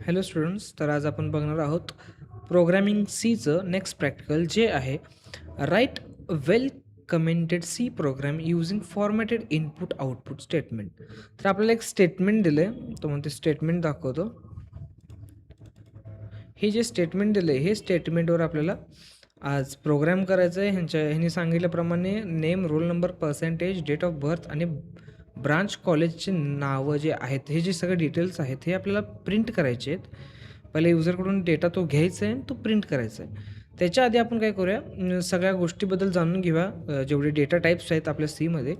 Hello students, तर आज आपण बघणार आहोत प्रोग्रामिंग सीचं नेक्स्ट प्रॅक्टिकल जे आहे write well commented C program using formatted input output statement. तर आपल्याला एक स्टेटमेंट दिलं आहे, तो म्हणते स्टेटमेंट दाखवतो. हे जे स्टेटमेंट दिलं आहे हे स्टेटमेंटवर आपल्याला आज प्रोग्राम करायचं आहे. ह्यांनी सांगितल्याप्रमाणे name, roll number, percentage, date of birth आणि ब्रांच कॉलेजचे नावं जे आहेत, हे जे सगळे डिटेल्स आहेत हे आपल्याला प्रिंट करायचे आहेत. पहिले युजरकडून डेटा तो घ्यायचा आहे आणि तो प्रिंट करायचा आहे. त्याच्या आधी आपण काय करूया, सगळ्या गोष्टीबद्दल जाणून घेऊया. जेवढे डेटा टाईप्स आहेत आपल्या सीमध्ये,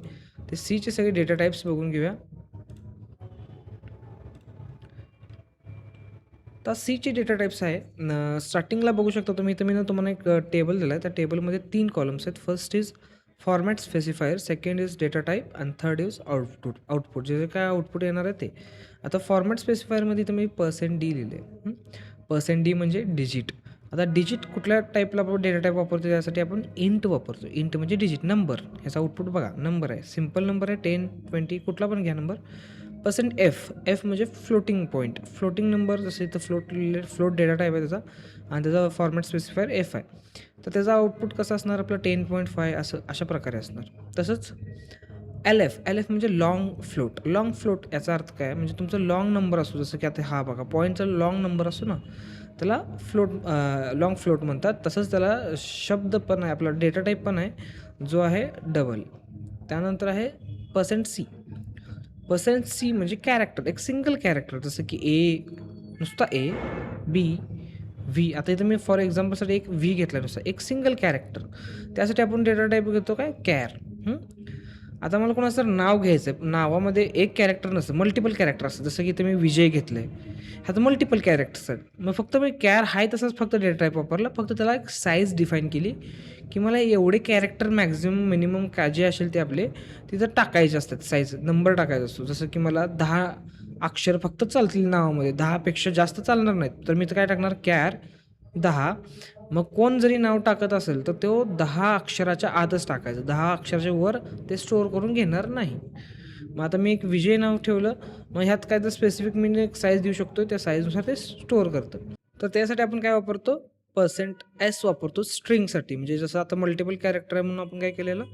ते सीचे सगळे डेटा टाईप्स बघून घेऊया. तर सीचे डेटा टाईप्स आहे. स्टार्टिंगला बघू शकता तुम्ही, इथं मी तुम्हाला एक टेबल दिला आहे. त्या टेबलमध्ये 3 कॉलम्स आहेत. First is format specifier, second is data type आणि थर्ड इज आउटपुट जे काय आउटपुट येणार आहे ते. आता फॉर्मॅट स्पेसिफायरमध्ये इथं मी %d लिहिले आहे. %d म्हणजे डिजिट. आता डिजिट कुठल्या टाईपला आपण डेटा टाईप वापरतो, त्यासाठी आपण इंट वापरतो. इंट म्हणजे डिजिट, नंबर. ह्याचा आउटपुट बघा, नंबर आहे, सिम्पल नंबर आहे, 10, 20 कुठला पण घ्या नंबर. %f म्हणजे फ्लोटिंग पॉईंट, फ्लोटिंग नंबर. जसं इथं फ्लोट डेटा टाईप आहे त्याचा, आणि त्याचा फॉर्मॅट स्पेसिफायर f आहे. तर त्याचा आउटपुट कसं असणार आपलं 10.5 अशा प्रकारे असणार. तसंच LF म्हणजे लाँग फ्लोट याचा अर्थ काय, म्हणजे तुमचा लाँग नंबर असतो. जसं की आता हा बघा, पॉईंटचा लाँग नंबर असतो ना, त्याला लाँग फ्लोट म्हणतात. तसंच त्याला शब्द पण आहे, आपला डेटा टाईप पण आहे जो आहे डबल. त्यानंतर आहे %c. %c म्हणजे कॅरेक्टर, एक सिंगल कॅरेक्टर. जसं की नुसता A, B, V. आता इथं मी फॉर एक्झाम्पलसाठी एक V घेतला, नुसता एक सिंगल कॅरेक्टर. त्यासाठी आपण डेटा टाईप घेतो काय, कॅर. आता मला कोणाचं नाव घ्यायचं आहे, नावामध्ये एक कॅरेक्टर नसतं, मल्टिपल कॅरेक्टर असतं. जसं की इथं मी विजय घेतलं आहे, ह्यात मल्टिपल कॅरेक्टर्स आहेत. मग फक्त मी कॅर आहे तसंच फक्त डेटा टाईप वापरला, फक्त त्याला एक साईज डिफाईन केली की मला एवढे कॅरेक्टर मॅक्झिमम मिनिमम जे असेल ते आपले तिथं टाकायचे असतात. साईज नंबर टाकायचा असतो. जसं की मला 10 अक्षर फक्त चालतील नावामध्ये, 10पेक्षा जास्त चालणार नाहीत. तर मी तर काय टाकणार, कॅर 10. मग कोण जरी नाव टाकत असेल तर तो 10 अक्षराच्या आतच टाकायचं, 10 अक्षराच्या वर ते स्टोअर करून घेणार नाही. मग आता मी एक विजय नाव ठेवलं, मग ह्यात काय तर स्पेसिफिक मी एक साईज देऊ शकतो, त्या साईजनुसार ते स्टोअर करतं. तर त्यासाठी आपण काय वापरतो, %s वापरतो स्ट्रिंगसाठी. म्हणजे जसं आता मल्टिपल कॅरेक्टर आहे म्हणून आपण काय केलेलं,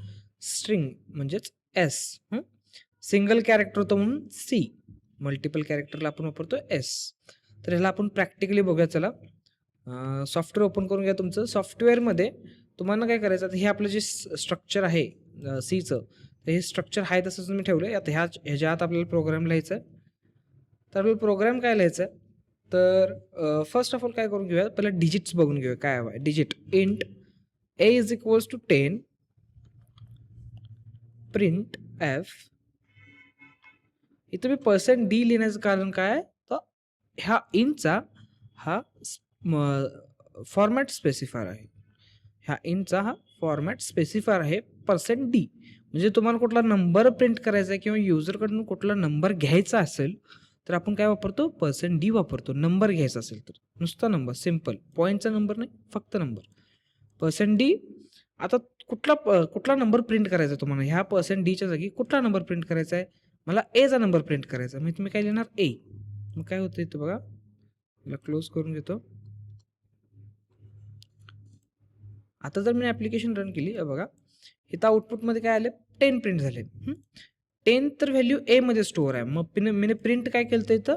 स्ट्रिंग म्हणजेच s. सिंगल कॅरेक्टर होतं म्हणून c, मल्टिपल कॅरेक्टरला आपण वापरतो s. तर ह्याला आपण प्रॅक्टिकली बघूया. चला, सॉफ्टवेअर ओपन करून घ्या तुमचं. सॉफ्टवेअरमध्ये तुम्हाला काय करायचं, आता हे आपलं जे स्ट्रक्चर आहे सीचं, तर हे स्ट्रक्चर आहे तसंच मी ठेवलं आहे. आता ह्याच्या आत आपल्याला प्रोग्राम लिहायचा आहे. तर आपल्याला प्रोग्राम काय लिहायचा आहे, तर फर्स्ट ऑफ ऑल काय करून घेऊया, पहिला डिजिट्स बघून घेऊया काय हवं आहे. Digit int a = 10, print f. इथं मी %d लिहिण्याचं कारण काय आहे, तर ह्या इंटचा हा फॉर्मॅट स्पेसिफायर आहे. ह्या इंटचा हा फॉर्मॅट स्पेसिफायर आहे %d. म्हणजे तुम्हाला कुठला नंबर प्रिंट करायचा आहे किंवा युजरकडून कुठला नंबर घ्यायचा असेल तर आपण काय वापरतो, %d वापरतो. नंबर घ्यायचा असेल तर नुसता नंबर, सिम्पल, पॉईंटचा नंबर नाही, फक्त नंबर, %d. आता कुठला नंबर प्रिंट करायचा आहे तुम्हाला, ह्या %dच्या जागी कुठला नंबर प्रिंट करायचा आहे, मला एचा नंबर प्रिंट करायचा आहे. मग तुम्ही काय लिहिणार, ए. मग काय होतं इथं बघा, मला क्लोज करून घेतो. आता जर मी ॲप्लिकेशन रन केली, बघा इथं आउटपुटमध्ये काय आले, 10 प्रिंट झाले. 10 तर व्हॅल्यू एमध्ये स्टोअर आहे. मग मी प्रिंट काय केलं, इथं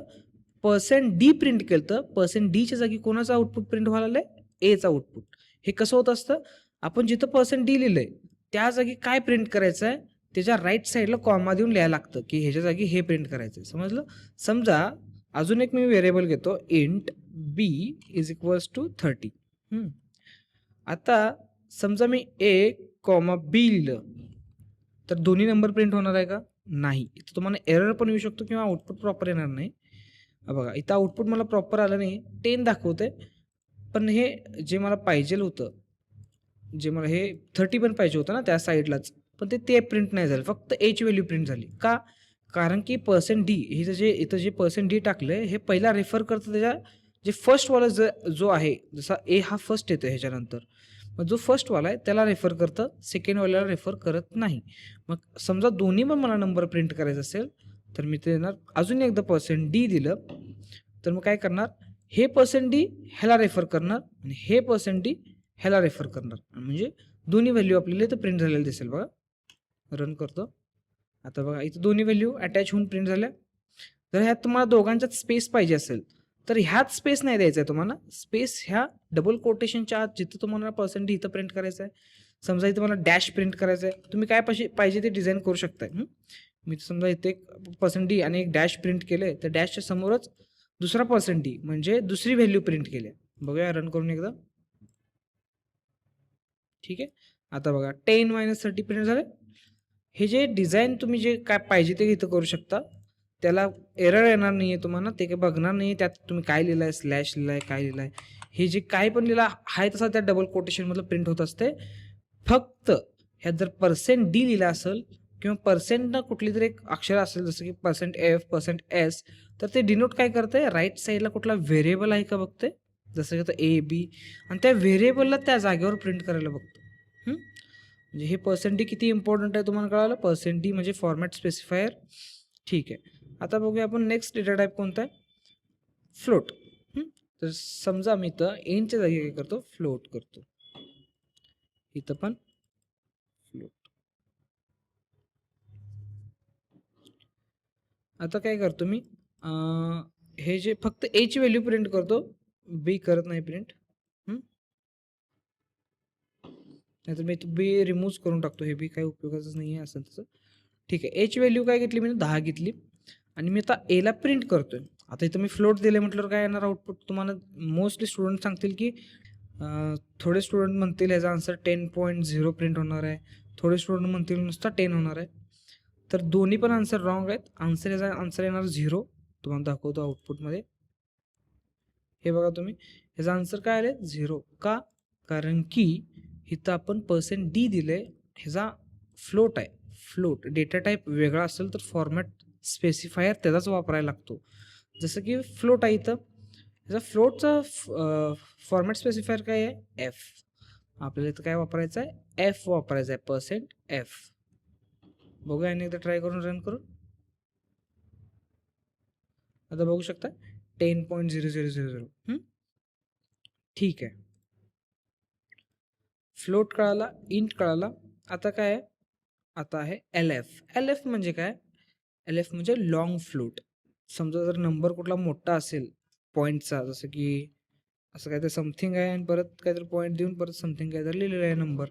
%d प्रिंट केलं. %dच्या जागी कोणाचं आउटपुट प्रिंट व्हायला आलंय, एचं आउटपुट. हे कसं होत असतं, आपण जिथं %d लिहिलंय त्या जागी काय प्रिंट करायचं आहे, त्याच्या राईट साईडला कॉमा देऊन लिहायला लागतं की ह्याच्या जागी हे प्रिंट करायचं आहे. समजलं. समजा अजून एक मी व्हेरिएबल घेतो, इंट b = 30. आता समजा मी a, b लिहिलं, तर दोन्ही नंबर प्रिंट होणार आहे का, नाही. इथं तुम्हाला एरर पण येऊ शकतो किंवा आउटपुट प्रॉपर येणार नाही. बघा इथं आउटपुट मला प्रॉपर आलं नाही, 10 दाखवतंय. पण हे जे मला पाहिजे होतं, जे मला हे 30 पण पाहिजे होतं ना त्या साईडलाच, पण ते प्रिंट नाही झालं, फक्त एची व्हॅल्यू प्रिंट झाली. का, कारण की %d हे जे इथं जे %d टाकलंय हे पहिला रेफर करतं त्याच्या जे फर्स्टवाला जो आहे, जसा ए हा फर्स्ट येतो ह्याच्यानंतर, मग जो फर्स्टवाला आहे त्याला रेफर करतं, सेकंडवाल्याला रेफर करत नाही. मग समजा दोन्ही पण मला नंबर प्रिंट करायचा असेल तर मी ते देणार, अजून एकदा %d दिलं, तर मग काय करणार, हे पर्सेंट डी ह्याला रेफर करणार आणि हे पर्सेंट डी ह्याला रेफर करणार, म्हणजे दोन्ही व्हॅल्यू आपल्याला इथं प्रिंट झालेलं दिसेल. बघा, रन करतो. आता बघा इथं दोन्ही व्हॅल्यू अटॅच होऊन प्रिंट झाल्या. जर ह्यात तुम्हाला दोघांच्यात स्पेस पाहिजे असेल तर ह्यात स्पेस नाही द्यायचा आहे तुम्हाला. स्पेस ह्या डबल कोटेशनच्या आत जिथं तुम्हाला पर्सेंट डी इथं प्रिंट करायचं आहे. समजा इथं मला डॅश प्रिंट करायचं आहे, तुम्ही काय पाहिजे ते डिझाईन करू शकताय. मी समजा इथे एक पर्सेंट डी आणि एक डॅश प्रिंट केले, तर डॅशच्या समोरच दुसरा पर्सेंट डी म्हणजे दुसरी व्हॅल्यू प्रिंट केली. बघूया रन करून एकदा. ठीक आहे. आता बघा 10 - 30 प्रिंट झाले. हे जे डिझाईन तुम्ही जे काय पाहिजे ते इथं करू शकता. त्याला एरर येणार नाही आहे तुम्हाला, ते काही बघणार नाही त्यात तुम्ही काय लिहिलं आहे, स्लॅश लिहिलं आहे, काय लिहिलं आहे. हे जे काय पण लिहिलं आहे तसं त्या डबल कोटेशनमधलं प्रिंट होत असते. फक्त ह्यात जर पर्सेंट डी लिहिलं असेल किंवा पर्सेंटनं कुठली तरी एक अक्षर असेल, जसं की %f, %s, तर ते डिनोट काय करते, राईट साईडला कुठला व्हेरिएबल आहे का बघते, जसं की आता ए बी, आणि त्या व्हेरिएबलला त्या जागेवर प्रिंट करायला बघतो. म्हणजे हे पर्सेंट डी किती इम्पॉर्टंट आहे तुम्हाला कळालं. पर्सेंट डी म्हणजे फॉर्मॅट स्पेसिफायर. ठीक आहे. आता बघूया आपण नेक्स्ट डेटा टाईप कोणता आहे, फ्लोट. तर समजा मी इथं एनच्या जागी काय करतो, फ्लोट करतो. इथं पण फ्लोट. आता काय करतो मी, हे जे फक्त ए ची व्हॅल्यू प्रिंट करतो, बी करत नाही प्रिंट. नाहीतर मी बी रिमूव्ह करून टाकतो, हे बी काही उपयोगाचं नाही आहे असं तसं. ठीक आहे. एची व्हॅल्यू काय घेतली मी, 10 घेतली आणि मी आता एला प्रिंट करतोय. आता इथं मी फ्लोट दिले म्हटल्यावर काय येणार आउटपुट, तुम्हाला मोस्टली स्टुडंट सांगतील की थोडे स्टुडंट म्हणतील ह्याचा आन्सर 10.0 प्रिंट होणार आहे, थोडे स्टुडंट म्हणतील नुसता 10 होणार आहे. तर दोन्ही पण आन्सर रॉंग आहेत. याचा आन्सर येणार 0. तुम्हाला दाखवतो आउटपुटमध्ये. हे बघा तुम्ही, ह्याचा आन्सर काय आले 0. का, कारण की इथं आपण पर्सेंट डी दिले, ह्याचा फ्लोट आहे. फ्लोट डेटा टाईप वेगळा असेल तर फॉर्मॅट स्पेसिफायर त्याचाच वापरायला लागतो. जसं की फ्लोट आहे इथं, ह्याचा फ्लोटचा फॉर्मॅट स्पेसिफायर काय आहे, एफ. आपल्याला इथं काय वापरायचं आहे, एफ वापरायचं आहे, %f. बघूया आणि एकदा ट्राय करून रन करून. आता बघू शकता 10.0000. ठीक आहे. फ्लोट कळाला, इंट कळाला. आता काय आहे, आता आहे LF. LF म्हणजे काय, LF म्हणजे लॉंग फ्लोट. समजा जर नंबर कुठला मोठा असेल पॉईंटचा, जसं की असं काहीतरी समथिंग आहे आणि परत काहीतरी पॉईंट देऊन परत समथिंग काहीतरी लिहिलेलं आहे नंबर,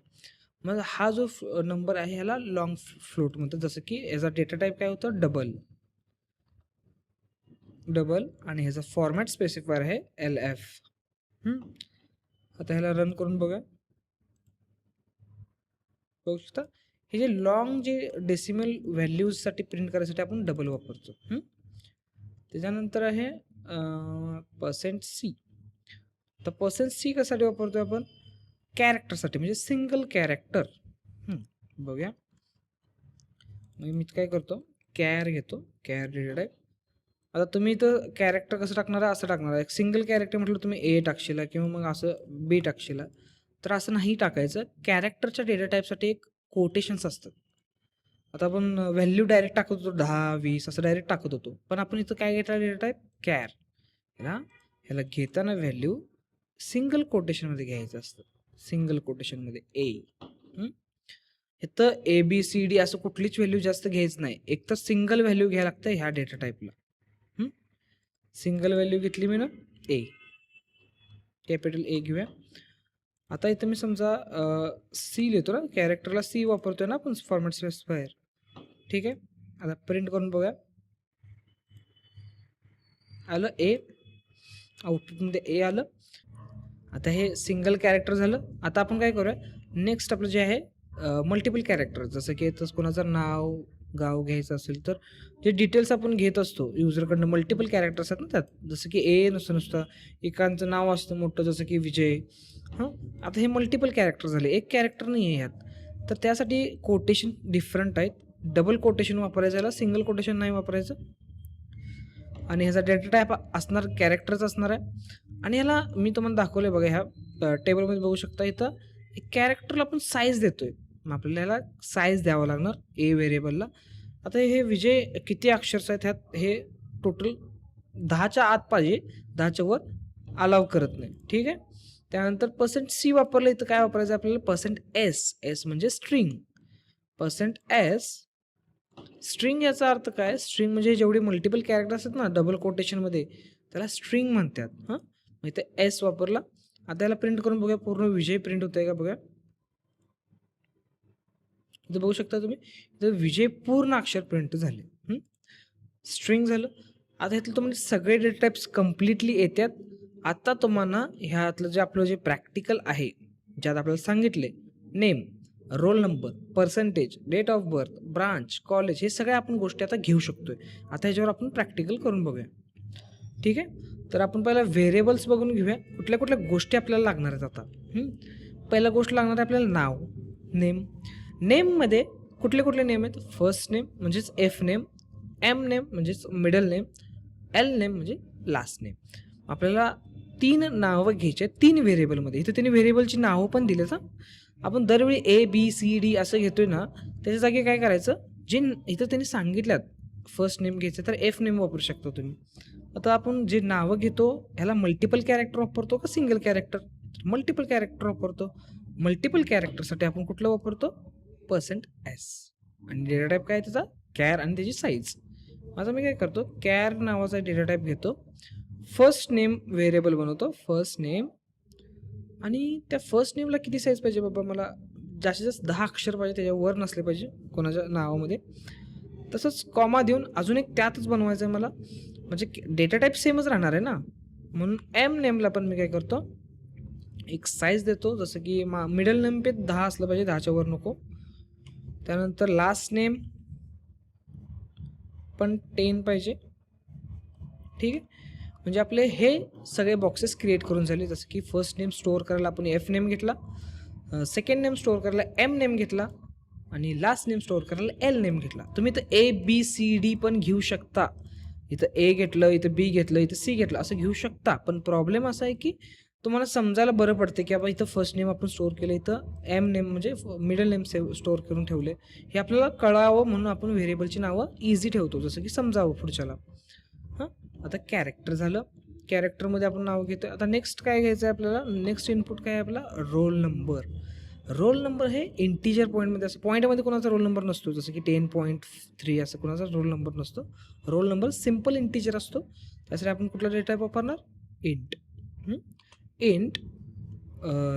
मग हा जो नंबर आहे ह्याला लॉंग फ्लोट म्हणतात. जसं की याचा डेटा टाईप काय होतं, डबल. आणि ह्याचा फॉर्मॅट स्पेसिफायर आहे LF. आता ह्याला रन करून बघा. बघू शकता हे जे लॉंग जे डेसिमल व्हॅल्यूजसाठी प्रिंट करायसाठी आपण डबल वापरतो. त्याच्यानंतर आहे %C. तर %C कशासाठी वापरतो आपण, कॅरेक्टरसाठी, म्हणजे सिंगल कॅरेक्टर. बघूया. मग मी काय करतो, कॅर घेतो, कॅर डेटा टाईप. आता तुम्ही इथं कॅरेक्टर कसं टाकणार आहे, असं टाकणार आहे. एक सिंगल कॅरेक्टर म्हटलं तुम्ही ए टाकशीला किंवा मग असं बी टाकशीला, तर असं नाही टाकायचं. कॅरेक्टरच्या डेटा टाईपसाठी एक कोटेशन्स असतात. आता आपण व्हॅल्यू डायरेक्ट टाकत होतो 10, 20 असं डायरेक्ट टाकत होतो, पण आपण इथं काय घेतला डेटा टाईप, कॅर. ह्याला घेताना व्हॅल्यू सिंगल कोटेशनमध्ये घ्यायचं असतं. सिंगल कोटेशनमध्ये ए. इथं ABCD असं कुठलीच व्हॅल्यू जास्त घ्यायचं नाही, एक तर सिंगल व्हॅल्यू घ्यायला लागतं ह्या डेटा टाईपला. सिंगल व्हॅल्यू घेतली मी ना, ए, कॅपिटल ए घेऊया. आता इथं मी समजा सी लिहितो ना, कॅरेक्टरला सी वापरतोय ना आपण फॉर्मॅट स्पेसिफायर. ठीक आहे. आता प्रिंट करून बघा. आलं ए, आउटपुटमध्ये ए आलं. आता हे सिंगल कॅरेक्टर झालं. आता आपण काय करूया, नेक्स्ट आपलं जे आहे मल्टिपल कॅरेक्टर, जसं की इथं कोणाचं नाव गाव घ्यायचं असेल तर जे डिटेल्स आपण घेत असतो युजरकडनं, मल्टिपल कॅरेक्टर्स आहेत ना त्यात, जसं की ए नुसतं एकांचं नाव असतं मोठं, जसं की विजय. आता हे मल्टिपल कॅरेक्टर झाले, एक कॅरेक्टर नाही आहे ह्यात, तर त्यासाठी कोटेशन डिफरंट आहेत. डबल कोटेशन वापरायचं, याला सिंगल कोटेशन नाही वापरायचं. आणि ह्याचा डेटा टाईप असणार कॅरेक्टरच असणार आहे. आणि ह्याला मी तुम्हाला दाखवलं बघा, ह्या टेबलमध्ये बघू शकता, इथं एक कॅरेक्टरला आपण साईज देतोय, मग आपल्याला ह्याला साईज द्यावं लागणार ए व्हेरिएबलला. आता हे विजय किती अक्षर्स आहेत ह्यात, हे टोटल 10च्या आत पाहिजे, 10च्या वर अलाव करत नाही. ठीक आहे. त्यानंतर %C वापरलं, इथं काय वापरायचं आपल्याला %S. एस म्हणजे स्ट्रिंग. %S स्ट्रिंग याचा अर्थ काय? स्ट्रिंग म्हणजे जेवढे मल्टिपल कॅरेक्टर असतात ना डबल कोटेशनमध्ये, त्याला स्ट्रिंग म्हणतात. हां, मग इथे एस वापरला. आता याला प्रिंट करून बघूया, पूर्ण विजय प्रिंट होतंय का बघा. इथे बघू शकता तुम्ही, इथं विजय पूर्ण अक्षर प्रिंट झाले. स्ट्रिंग झालं. आता ह्यातलं तुम्हाला सगळे डेटा टाइप्स कम्प्लिटली येतात. आता तुम्हाला ह्यातलं जे आपलं जे प्रॅक्टिकल आहे, ज्यात आपल्याला सांगितले name, roll number, percentage, date of birth, branch, college, हे सगळ्या आपण गोष्टी आता घेऊ शकतोय. आता ह्याच्यावर आपण प्रॅक्टिकल करून बघूया. ठीक आहे. तर आपण पहिला व्हेरिएबल्स बघून घेऊया, कुठल्या कुठल्या गोष्टी आपल्याला लागणार आहेत आता. पहिला गोष्ट लागणार आहे आपल्याला नाव, नेम. नेममध्ये कुठले कुठले नेम आहेत? फर्स्ट नेम म्हणजेच एफ नेम, एम नेम म्हणजेच मिडल नेम, एल नेम म्हणजे लास्ट नेम. आपल्याला 3 नावं घ्यायची आहेत 3 व्हेरिएबलमध्ये. इथे त्यांनी व्हेरिएबलची नावं पण दिलेत हां. आपण दरवेळी A, B, C, D असं घेतोय ना, त्याच्या जागी काय करायचं, जे इथं त्यांनी सांगितल्यात फर्स्ट नेम घ्यायचं तर एफ नेम वापरू शकता तुम्ही. आता आपण जे नावं घेतो ह्याला मल्टिपल कॅरेक्टर वापरतो का सिंगल कॅरेक्टर? मल्टिपल कॅरेक्टर वापरतो. मल्टिपल कॅरेक्टरसाठी आपण कुठलं वापरतो? %S. आणि डेटा टाईप काय त्याचा? कॅर आणि त्याची साईज. आता मी काय करतो, कॅर नावाचा डेटा टाईप घेतो, फर्स्ट नेम व्हेरिएबल बनवतो, फर्स्ट नेम. आणि त्या फर्स्ट नेमला किती साईज पाहिजे बाबा? मला जास्तीत जास्त 10 अक्षर पाहिजे, त्याच्यावर नसले पाहिजे कोणाच्या नावामध्ये. तसंच कॉमा देऊन अजून एक त्यातच बनवायचं आहे मला, म्हणजे डेटा टाईप सेमच राहणार आहे ना. म्हणून एम नेमला पण मी काय करतो, एक साईज देतो, जसं की मिडल नेम पे 10 असलं पाहिजे, 10च्या वर नको. त्यानंतर लास्ट नेम पण 10 पाहिजे. ठीक आहे. म्हणजे आपले हे सगळे बॉक्सेस क्रिएट करून झाले. जसं की फर्स्ट नेम स्टोअर करायला आपण एफ नेम घेतला, सेकंड नेम स्टोअर करायला एम नेम घेतला आणि लास्ट नेम स्टोअर करायला एल नेम घेतला. तुम्ही तर ABCD पण घेऊ शकता. इथं A घेतलं, इथं B घेतलं, इथं C घेतलं, असं घेऊ शकता. पण प्रॉब्लेम असा आहे की तुम्हाला समजायला बरं पडते की बाबा इथं फर्स्ट नेम आपण स्टोअर केलं, इथं एम नेम म्हणजे मिडल नेम स्टोअर करून ठेवले. हे आपल्याला कळावं म्हणून आपण व्हेरिएबलची नावं इझी ठेवतो, जसं की समजावं पुढच्याला. हां, आता कॅरेक्टर झालं. कॅरेक्टरमध्ये आपण नाव घेतो. आता नेक्स्ट काय घ्यायचं आहे आपल्याला? नेक्स्ट इनपुट काय आहे आपला? Roll number. रोल नंबर हे इंटिजर पॉईंटमध्ये असं, पॉईंटमध्ये कोणाचा रोल नंबर नसतो, जसं की 10.3 असं कोणाचा रोल नंबर नसतो. रोल नंबर सिम्पल इंटिजर असतो. त्यासाठी आपण कुठला डेटा टाईप वापरणार? इंट. Int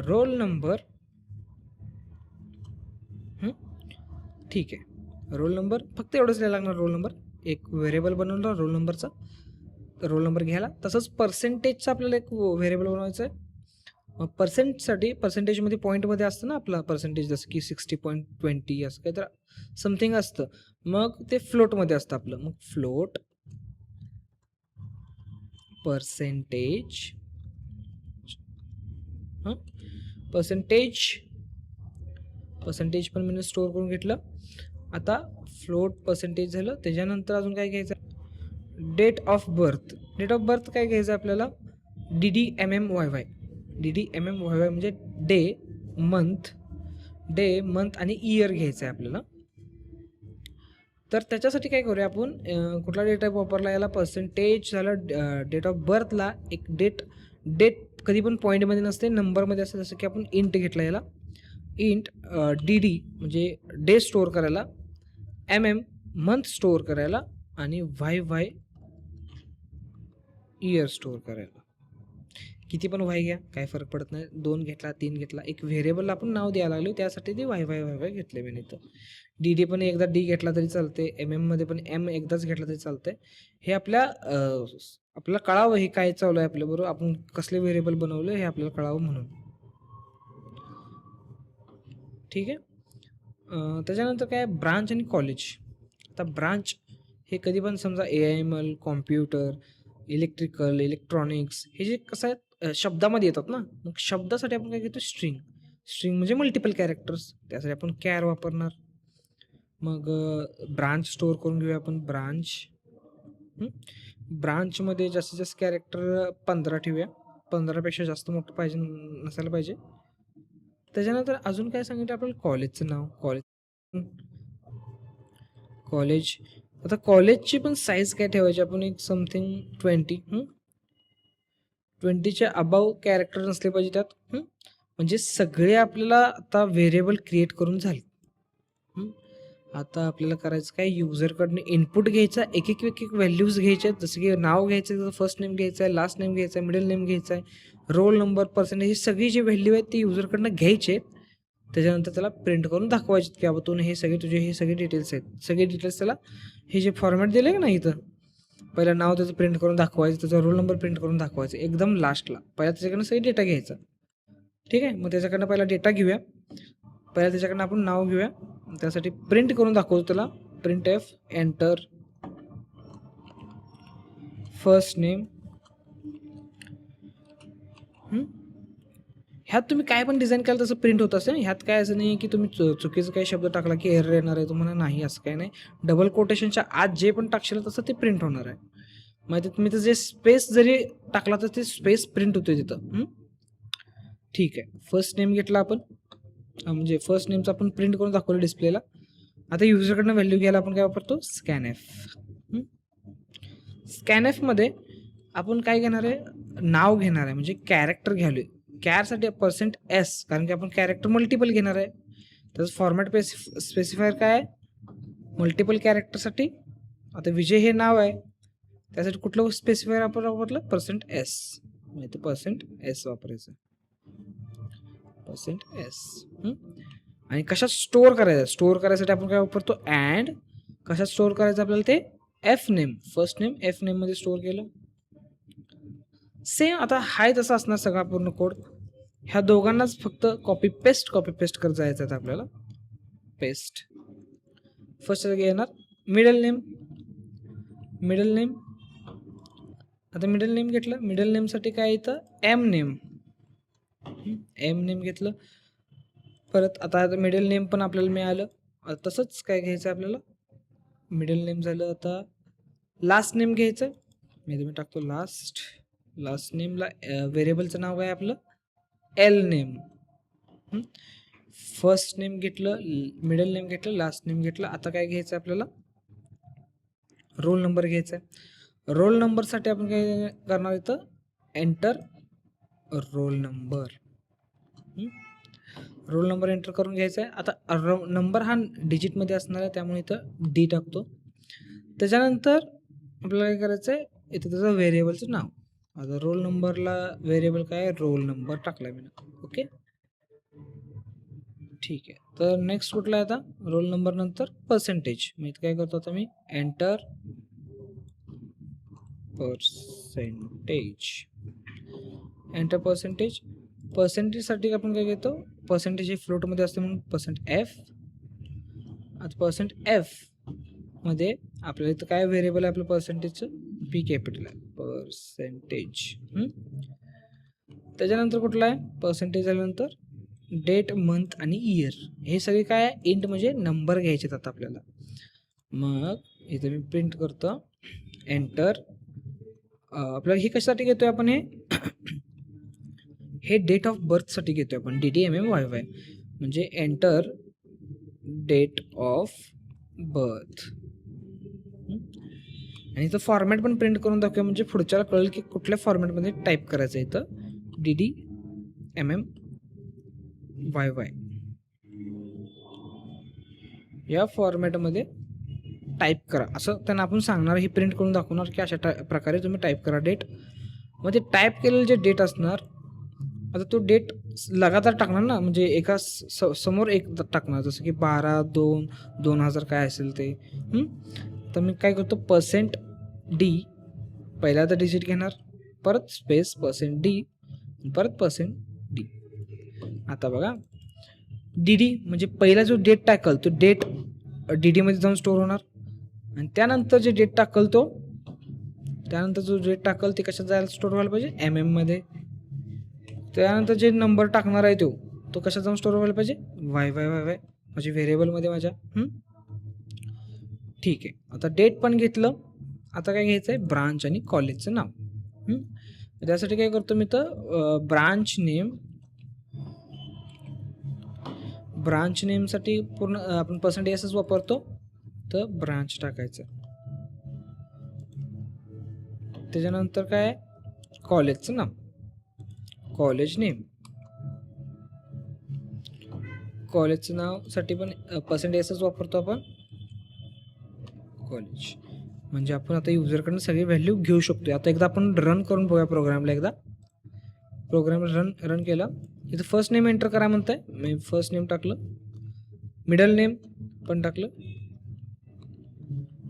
roll number. ठीक आहे. रोल नंबर फक्त एवढंच लिहायला लागणार. रोल नंबर एक व्हेरिएबल बनवणार रोल नंबरचा, रोल नंबर घ्यायला. तसंच पर्सेंटेजचा आपल्याला एक व्हेरिएबल बनवायचं आहे. मग पर्सेंटसाठी पर्सेंटेजमध्ये पॉईंटमध्ये असतं ना आपला पर्सेंटेज, जसं की 60.20 असं काही तर समथिंग असतं. मग ते फ्लोटमध्ये असतं आपलं. मग फ्लोट पर्सेंटेज, पर्सेंटेज पण मी स्टोअर करून घेतलं. आता फ्लोट पर्सेंटेज झालं. त्याच्यानंतर अजून काय घ्यायचं? Date of birth. Date of birth काय घ्यायचं आपल्याला? DDMMYY. DDMMYY म्हणजे डे, मंथ आणि इयर घ्यायचं आहे आपल्याला. तर त्याच्यासाठी काय करूया आपण, कुठला डेटा वापरला याला? पर्सेंटेज झालं. डेट ऑफ बर्थला एक डेट कधी पण पॉईंटमध्ये नसते, नंबरमध्ये असते. जसं की आपण इंट घेतला याला. इंट DD म्हणजे डे स्टोअर करायला, मंथ स्टोअर करायला आणि YY इयर स्टोअर करायला. किती पण वाय घ्या, काय फरक पडत नाही. 2 घेतला, 3 घेतला, एक व्हेरिएबलला आपण नाव द्यायला लागलो, त्यासाठी ते YY घेतले मी. इथं DD पण एकदा D घेतला तरी चालते, मध्ये पण M एकदाच घेतला तरी चालतंय. हे आपल्याला कळावं हे काय चालू आहे आपल्याबरोबर, आपण कसले व्हेरिएबल बनवलं हे आपल्याला कळावं म्हणून. ठीक आहे. त्याच्यानंतर काय? ब्रांच आणि कॉलेज. आता ब्रांच हे कधी पण समजा AIML, कॉम्प्युटर, इलेक्ट्रिकल, इलेक्ट्रॉनिक्स हे जे कसं आहे शब्दामध्ये येतात ना, मग शब्दासाठी आपण काय घेतो? स्ट्रिंग. स्ट्रिंग म्हणजे मल्टिपल कॅरेक्टर्स, त्यासाठी आपण कॅर वापरणार. मग ब्रांच स्टोअर करून घेऊया आपण. ब्रांचमध्ये जास्तीत जास्त कॅरेक्टर 15 ठेवूया. 15पेक्षा जास्त मोठं पाहिजे नसायला पाहिजे. त्याच्यानंतर अजून काय सांगितलं आपल्याला? कॉलेजचं नाव. कॉलेज आता कॉलेजची पण साईज काय ठेवायची आपण, एक समथिंग 20, 20च्या अबाव कॅरेक्टर नसले पाहिजे त्यात. म्हणजे सगळे आपल्याला आता व्हेरिएबल क्रिएट करून झाले. आता आपल्याला करायचं काय, युजरकडनं इनपुट घ्यायचा, एक एक व्हॅल्यूज घ्यायच्या, जसं की नाव घ्यायचं, त्याचं फर्स्ट नेम घ्यायचं आहे, लास्ट नेम घ्यायचं आहे, मिडल नेम घ्यायचं आहे, रोल नंबर, पर्सेंटेज, ही सगळी जी व्हॅल्यू आहेत ती युजरकडनं घ्यायचे. त्याच्यानंतर त्याला प्रिंट करून दाखवायचे की बाबा तू हे सगळे तुझे हे सगळे डिटेल्स आहेत. सगळे डिटेल्स त्याला हे जे फॉर्मॅट दिले ना इथं, पहिलं नाव त्याचं प्रिंट करून दाखवायचं, त्याचा रोल नंबर प्रिंट करून दाखवायचं एकदम लास्टला. पहिला त्याच्याकडनं सगळे डेटा घ्यायचा. ठीक आहे, मग त्याच्याकडनं पहिला डेटा घेऊया. पहिला त्याच्याकडनं आपण नाव घेऊया, त्यासाठी प्रिंट करून दाखवतो त्याला. Print F enter first name. ह्यात तुम्ही काय पण डिझाईन केलं तसं प्रिंट होत असेल. ह्यात काय असं नाही की तुम्ही चुकीचं काही शब्द टाकला की एरर येणार आहे तुम्हाला, नाही असं काही नाही. डबल कोटेशनच्या आत जे पण टाकशील तसं ते प्रिंट होणार आहे. माहिती तुम्ही तर जे स्पेस जरी टाकला तर ते स्पेस प्रिंट होते तिथं. ठीक आहे, फर्स्ट नेम घेतला आपण, म्हणजे फर्स्ट नेमचं आपण प्रिंट करून दाखवलं डिस्प्लेला. आता युजरकडनं व्हॅल्यू घ्यायला आपण काय वापरतो, स्कॅन एफ. स्कॅन एफमध्ये आपण काय घेणार आहे, नाव घेणार आहे, म्हणजे कॅरेक्टर घ्यावे. कॅरसाठी %s, कारण की आपण कॅरेक्टर मल्टिपल घेणार आहे. त्याचं फॉर्मॅट स्पेसिफायर काय आहे, मल्टिपल कॅरेक्टरसाठी. आता विजय हे नाव आहे, त्यासाठी कुठलं स्पेसिफायर आपण वापरलं, %s, म्हणजे %s वापरायचं, %s. आणि कशात स्टोअर करायचं, स्टोअर करायसाठी आपण काय वापरतो, अँड. कशात स्टोअर करायचं आपल्याला, ते F name, first name F नेममध्ये स्टोअर केलं. सेम आता हाय तसं असणार सगळा पूर्ण कोड. ह्या दोघांनाच फक्त कॉपी पेस्ट करत जायचं आहे आपल्याला. पेस्ट फर्स्ट येणार मिडल नेम. आता मिडल नेम घेतलं, मिडल नेमसाठी काय येतं, एम नेम घेतलं. परत आता मिडल नेम पण आपल्याला मिळालं. तसंच काय घ्यायचं आपल्याला, मिडल नेम झालं. आता लास्ट नेम घ्यायचं, मी तुम्ही टाकतो लास्ट नेमला व्हेरिएबलचं नाव काय आपलं, एल नेम. फर्स्ट नेम घेतलं, मिडल नेम घेतलं, लास्ट नेम घेतलं. आता काय घ्यायचं आपल्याला, रोल नंबर घ्यायचा आहे. रोल नंबरसाठी आपण काय करणार, इथं enter roll number. Roll number enter करून घ्यायचा आहे. आता नंबर हा डिजिटमध्ये असणार आहे, त्यामुळे इथं डी टाकतो. त्याच्यानंतर आपल्याला काय करायचं आहे, इथं त्याचं व्हेरिएबलचं नाव. आता रोल नंबरला व्हेरिएबल काय, रोल नंबर टाकला मी. ओके, ठीक आहे. तर नेक्स्ट कुठला आहे आता, रोल नंबर नंतर पर्सेंटेज. मग इथं काय करतो आता मी, एंटर पर्सेंटेजसाठी आपण काय घेतो, पर्सेंटेज हे फ्लोटमध्ये असते म्हणून %f. आता %f मध्ये आपल्याला इथं काय व्हेरिएबल आहे आपलं पर्सेंटेजचं, पी कॅपिटल आहे, पर्सेंटेज. त्याच्यानंतर कुठला आहे, पर्सेंटेज झाल्यानंतर डेट, मंथ आणि इयर. हे सगळे काय आहे, इंट म्हणजे नंबर घ्यायचे आता आपल्याला. मग इथं मी प्रिंट करतो, एंटर. आपल्याला हे कशासाठी घेतोय आपण, हे डेट ऑफ बर्थसाठी घेतोय आपण, DDMMYY. म्हणजे एंटर डेट ऑफ बर्थ. आणि इथं फॉर्मॅट पण प्रिंट करून दाखवूया, म्हणजे पुढच्याला कळेल की कुठल्या फॉर्मॅटमध्ये टाईप करायचं आहे. इथं DDMMYY या फॉर्मॅटमध्ये टाईप करा, असं त्यांना आपण सांगणार. ही प्रिंट करून दाखवणार की अशा प्रकारे तुम्ही टाईप करा डेट. मग ते टाईप केलेलं जे डेट असणार, आता तो डेट लगातार टाकणार ना, म्हणजे एका समोर एक टाकणार, जसं की 12/2/2000 काय असेल ते. तर मी काय करतो, %d पहिला तर डिजिट घेणार, परत स्पेस %d, परत %d. आता बघा, DD म्हणजे पहिला जो डेट टाकल तो डेट DD मध्ये जाऊन स्टोअर होणार. आणि त्यानंतर जे डेट टाकल ते कशात जायला स्टोअर व्हायला पाहिजे, MM मध्ये. त्यानंतर जे नंबर टाकणार आहे तो कशात जाऊन स्टोअर व्हायला पाहिजे, YY म्हणजे व्हेरिएबलमध्ये माझ्या. ठीक आहे, आता डेट पण घेतलं. आता काय घ्यायचं आहे, ब्रांच आणि कॉलेजचं नाव. त्यासाठी काय करतो मी, तर ब्रांच नेमसाठी पूर्ण आपण %sच वापरतो, तर ब्रांच टाकायचं. त्याच्यानंतर काय आहे, कॉलेजचं नाव, कॉलेज नेम. कॉलेजचं नावसाठी पण पर्सेंटेजच वापरतो आपण, कॉलेज. म्हणजे आपण आता युजरकडून सगळी व्हॅल्यू घेऊ शकतो. आता एकदा आपण रन करून बघूया प्रोग्रामला. एकदा प्रोग्राम रन केला, इथं फर्स्ट नेम एंटर करा म्हणत आहे. मी फर्स्ट नेम टाकलं, मिडल नेम पण टाकलं,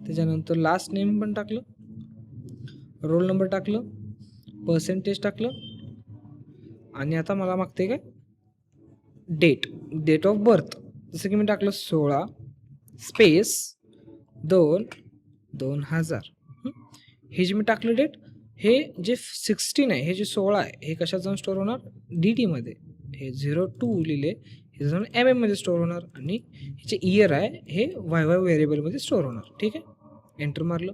त्याच्यानंतर लास्ट नेम पण टाकलं, रोल नंबर टाकलं, पर्सेंटेज टाकलं, आणि आता मला मागते काय, डेट ऑफ बर्थ. जसं की मी टाकलं 16 स्पेस 2000. हे जे मी टाकलं डेट, हे जे 16 आहे, हे जे 16 आहे, हे कशात जाऊन स्टोअर होणार, DT मध्ये. हे 02 लिहिले, हे जाऊन MM मध्ये स्टोअर होणार, आणि हे जे इयर आहे हे YY व्हेरिएबलमध्ये स्टोअर होणार. ठीक आहे, एंटर मारलं.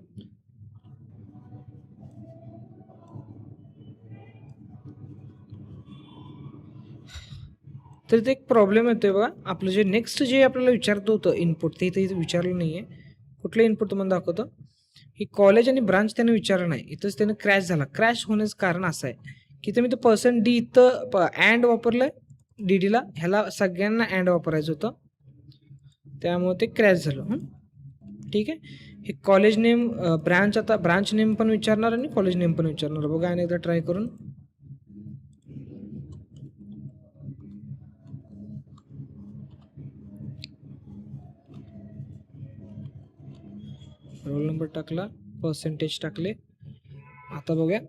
तर ते एक प्रॉब्लेम येतोय बघा. आपलं जे नेक्स्ट जे आपल्याला विचारतं होतं इनपुट, ते इथं विचारलं नाही आहे. कुठलं इनपुट तुम्हाला दाखवतं, ही कॉलेज आणि ब्रांच त्याने विचारलं नाही, इथंच त्यानं क्रॅश झाला. क्रॅश होण्याचं कारण असं आहे की ते मी तर %d इथं अँड वापरलं DDला, ह्याला सगळ्यांना अँड वापरायचं होतं, त्यामुळे ते क्रॅश झालं. ठीक आहे, हे कॉलेज नेम, ब्रांच, आता ब्रांच नेम पण विचारणार आणि कॉलेज नेम पण विचारणार. बघा आणि एकदा ट्राय करून. रोल नंबर टाकला, पर्सेंटेज टाकले. आता बघूया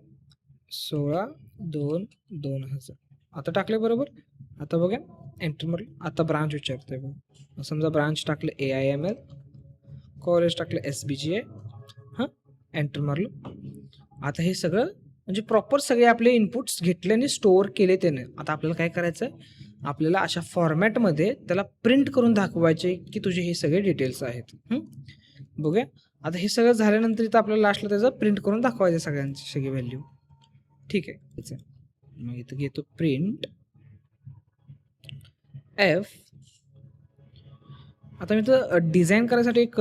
16/2/2000 आता टाकले बरोबर. आता बघा एंटर मारलं. आता ब्रांच विचारतोय बघा. समजा ब्रांच टाकलं AIML, कॉलेज टाकलं SBGA. हां, एंटर मारलं. आता हे सगळं म्हणजे प्रॉपर सगळे आपले इनपुट्स घेतले आणि स्टोअर केले त्याने. आता आपल्याला काय करायचं आहे, आपल्याला अशा फॉर्मॅटमध्ये त्याला प्रिंट करून दाखवायचे की तुझे हे सगळे डिटेल्स आहेत. बघूया. आता हे सगळं झाल्यानंतर इथं आपल्याला लास्टला त्याचं प्रिंट करून दाखवायचं सगळ्यांची सगळी व्हॅल्यू. ठीक आहे, मग इथं घेतो प्रिंट F. आता मी इथं डिझाईन करायसाठी एक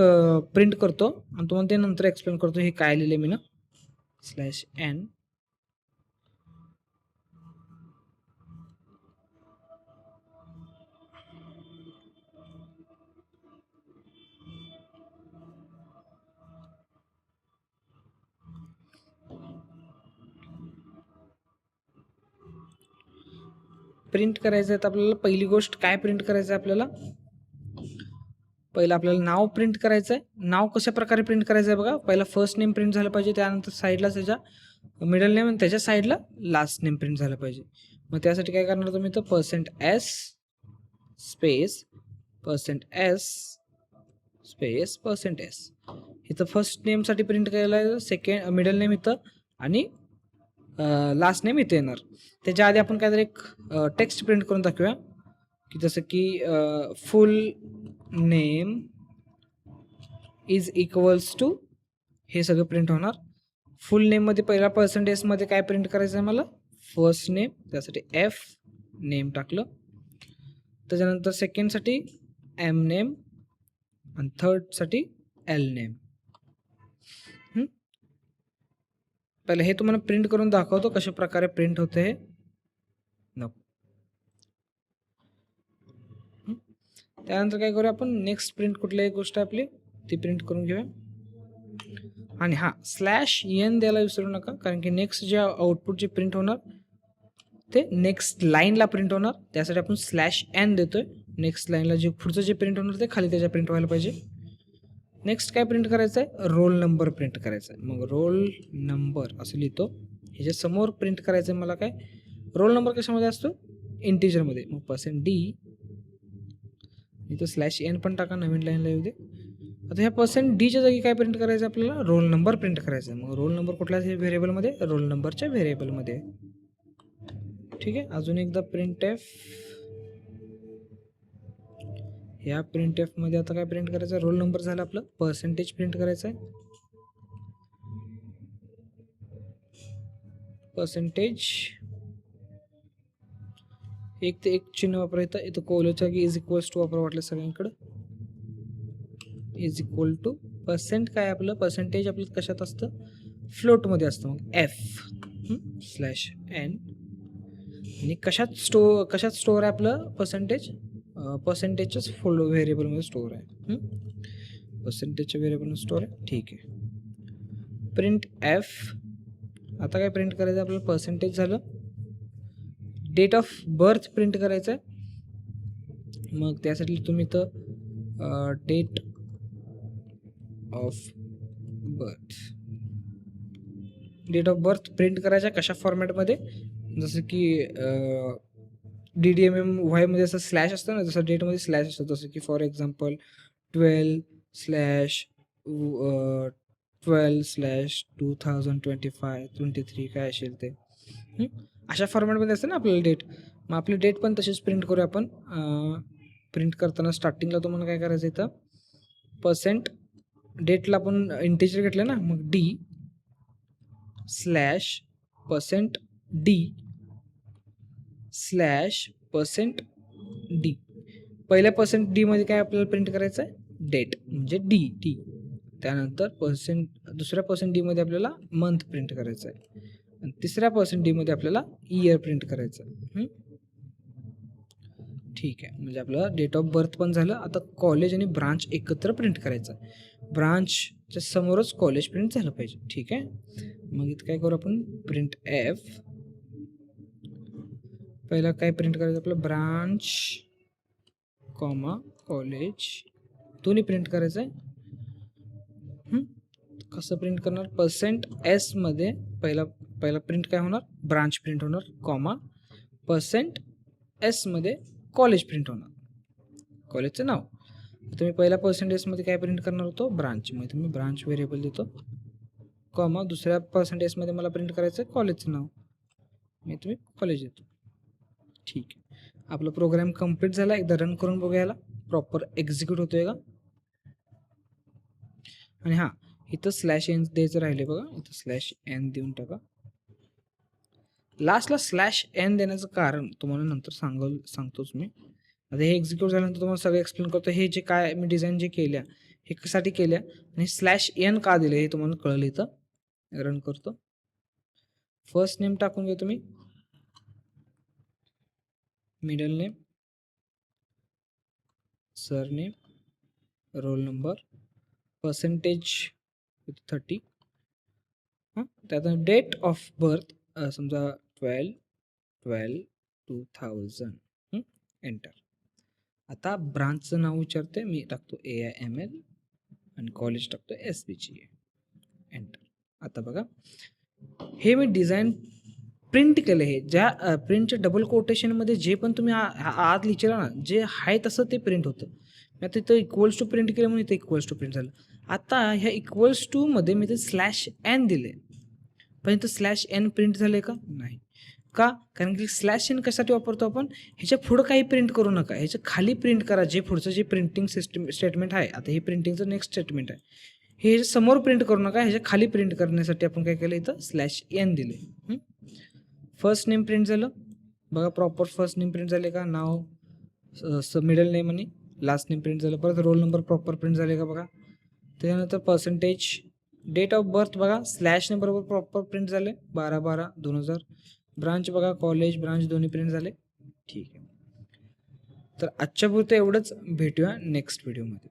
प्रिंट करतो आणि तुम्हाला ते नंतर एक्सप्लेन करतो हे काय लिहिले मी ना. /n प्रिंट करायचं आहे. तर आपल्याला पहिली गोष्ट काय प्रिंट करायचं आहे, आपल्याला पहिलं आपल्याला नाव प्रिंट करायचं आहे. नाव कशा प्रकारे प्रिंट करायचं आहे बघा. पहिला फर्स्ट नेम प्रिंट झालं पाहिजे, त्यानंतर साईडला त्याच्या मिडल नेम आणि त्याच्या साईडला लास्ट नेम प्रिंट झालं पाहिजे. मग त्यासाठी काय करणार तुम्ही, तर %s space %s space %s इथं फर्स्ट नेमसाठी प्रिंट करायला आहे, सेकंड मिडल नेम इथं आणि लास्ट नेम इथे येणार. त्याच्या आधी आपण काहीतरी एक टेक्स्ट प्रिंट करून दाखवूया की जसं की full name is equals to, हे सगळं प्रिंट होणार. फुल नेममध्ये पहिला %मध्ये काय प्रिंट करायचं आहे मला, फर्स्ट नेम, त्यासाठी F नेम टाकलं. त्याच्यानंतर सेकंडसाठी M नेम आणि थर्डसाठी L नेम. पहिले हे तुम्हाला प्रिंट करून दाखवतो कशा प्रकारे प्रिंट होते हे. नको, त्यानंतर काय करूया आपण, नेक्स्ट प्रिंट कुठल्याही गोष्ट आपली ती प्रिंट करून घेऊया. आणि हां, /n द्यायला विसरू नका, कारण की नेक्स्ट जे आउटपुट जे प्रिंट होणार ते नेक्स्ट लाईनला प्रिंट होणार, त्यासाठी आपण /n देतोय. नेक्स्ट लाईनला जे पुढचं जे प्रिंट होणार ते खाली त्याच्या प्रिंट व्हायला पाहिजे. नेक्स्ट काय प्रिंट करायचं आहे, रोल नंबर प्रिंट करायचा आहे. मग रोल नंबर असं लिहितो. ह्याच्या समोर प्रिंट करायचं आहे मला काय, रोल नंबर कशामध्ये असतो, इंटिजरमध्ये. मग %d इथं /n पण टाका, नवीन लाईनला येऊ दे. आता ह्या %dच्या जागी काय प्रिंट करायचं आहे आपल्याला, रोल नंबर प्रिंट करायचा आहे. मग रोल नंबर कुठल्या व्हेरिएबलमध्ये, रोल नंबरच्या व्हेरिएबलमध्ये. ठीक आहे, अजून एकदा printf. ह्या printf मध्ये आता काय प्रिंट करायचं आहे, रोल नंबर झाला आपलं, पर्सेंटेज प्रिंट करायचं आहे. पर्सेंटेज एक ते एक चिन्ह वापरायचं. इथं कोलोच्या की == वापर वाटलं सगळ्यांकडं. =% काय आपलं, पर्सेंटेज आपलं कशात असतं, फ्लोटमध्ये असतं मग f/n. आणि कशात स्टोअर आहे आपलं पर्सेंटेजच्याच व्हेरिएबलमध्ये स्टोअर आहे. पर्सेंटेजच्या व्हेरिएबलमध्ये स्टोअर आहे. ठीक आहे. Print F. आता काय प्रिंट करायचं आपल्याला? पर्सेंटेज झालं. डेट ऑफ बर्थ प्रिंट करायचं आहे. मग त्यासाठी तुम्ही इथं डेट ऑफ बर्थ प्रिंट करायच्या कशा फॉर्मॅटमध्ये? जसं की DDMM वायमध्ये असं स्लॅश असतं ना, जसं डेटमध्ये स्लॅश असतं, जसं की फॉर एक्झाम्पल 12/12/2025-23 काय असेल ते. अशा फॉर्मॅटमध्ये असतं ना आपल्याला डेट. मग आपली डेट पण तशीच प्रिंट करूया आपण. प्रिंट करताना स्टार्टिंगला तुम्हाला काय करायचं इथं? पर्सेंट डेटला आपण इंटिजर घेतलं ना, मग d/%d/%d. पहिल्या %d मध्ये काय आपल्याला प्रिंट करायचं आहे? डेट म्हणजे डी. त्यानंतर दुसऱ्या %d मध्ये आपल्याला मंथ प्रिंट करायचं आहे. आणि तिसऱ्या %d मध्ये आपल्याला इयर प्रिंट करायचं आहे. ठीक आहे. म्हणजे आपलं डेट ऑफ बर्थ पण झालं. आता कॉलेज आणि ब्रांच एकत्र प्रिंट करायचं. ब्रांचच्या समोरच कॉलेज प्रिंट झालं पाहिजे. ठीक आहे. मग इथं काय करू आपण? Print F. पहिला काय प्रिंट करायचं आपलं? ब्रांच कॉलेज दोन्ही प्रिंट करायचं आहे. कसं प्रिंट करणार? %s मध्ये पहिला प्रिंट काय होणार? ब्रांच प्रिंट होणार, कॉमा %s मध्ये कॉलेज प्रिंट होणार, कॉलेजचं नाव. तुम्ही पहिला %s मध्ये काय प्रिंट करणार होतो? ब्रांच. मग तुम्ही ब्रांच व्हेरिएबल देतो, कॉमा दुसऱ्या %s मध्ये मला प्रिंट करायचं आहे कॉलेजचं नाव, मी तुम्ही कॉलेज देतो. ठीक आहे. आपला प्रोग्राम कंप्लीट झाला. एकदा रन करून बघायला प्रॉपर एक्झिक्यूट होतोय का. आणि हां, इथं /n द्यायचं राहिले बघा. इथं /n देऊन टाका. लास्टला /n देण्याचं कारण तुम्हाला नंतर सांगतोच मी. आता हे एक्झिक्यूट झाल्यानंतर तुम्हाला सगळं एक्सप्लेन करतो. हे जे काय मी डिझाईन जे केल्या हे कशासाठी केल्या आणि /n का दिले हे तुम्हाला कळलं. इथं रन करतो. फर्स्ट नेम टाकून घ्या तुम्ही, middle name, surname, roll number, %30. त्यात डेट ऑफ बर्थ समजा 12/12/2000. एंटर. आता ब्रांचचं नाव विचारते, मी टाकतो AIML आणि कॉलेज टाकतो SBGA. एंटर. आता बघा हे मी डिझाईन प्रिंट केलं. हे ज्या प्रिंटच्या डबल कोटेशनमध्ये जे पण तुम्ही आत लिहिलं ना, जे आहे तसं ते प्रिंट होतं. मी आता इथं इक्वल्स टू प्रिंट केलं म्हणून इथं इक्वल्स टू प्रिंट झालं. आता ह्या इक्वल्स टू मध्ये मी ते /n दिले, पण इथं /n प्रिंट झाले का? नाही. का? कारण की /n कशासाठी वापरतो आपण? ह्याच्या पुढं काही प्रिंट करू नका, ह्याच्या खाली प्रिंट करा. जे पुढचं जे प्रिंटिंग स्टेटमेंट आहे, आता हे प्रिंटिंगचं नेक्स्ट स्टेटमेंट आहे, हे समोर प्रिंट करू नका, ह्याच्या खाली प्रिंट करण्यासाठी आपण काय केलं? इथं /n दिले. फर्स्ट नेम प्रिंट झालं बघा, प्रॉपर फर्स्ट नेम प्रिंट झाले का? नाव, मिडल नेम आणि लास्ट नेम प्रिंट झालं. परत रोल नंबर प्रॉपर प्रिंट झाले का बघा. त्याच्यानंतर %, डेट ऑफ बर्थ बघा, /n बरोबर प्रॉपर प्रिंट झाले 12/12/2000. ब्रांच बघा, कॉलेज ब्रांच दोन्ही प्रिंट झाले. ठीक आहे. तर आजच्या पुरतं एवढंच. भेटूया नेक्स्ट व्हिडिओमध्ये.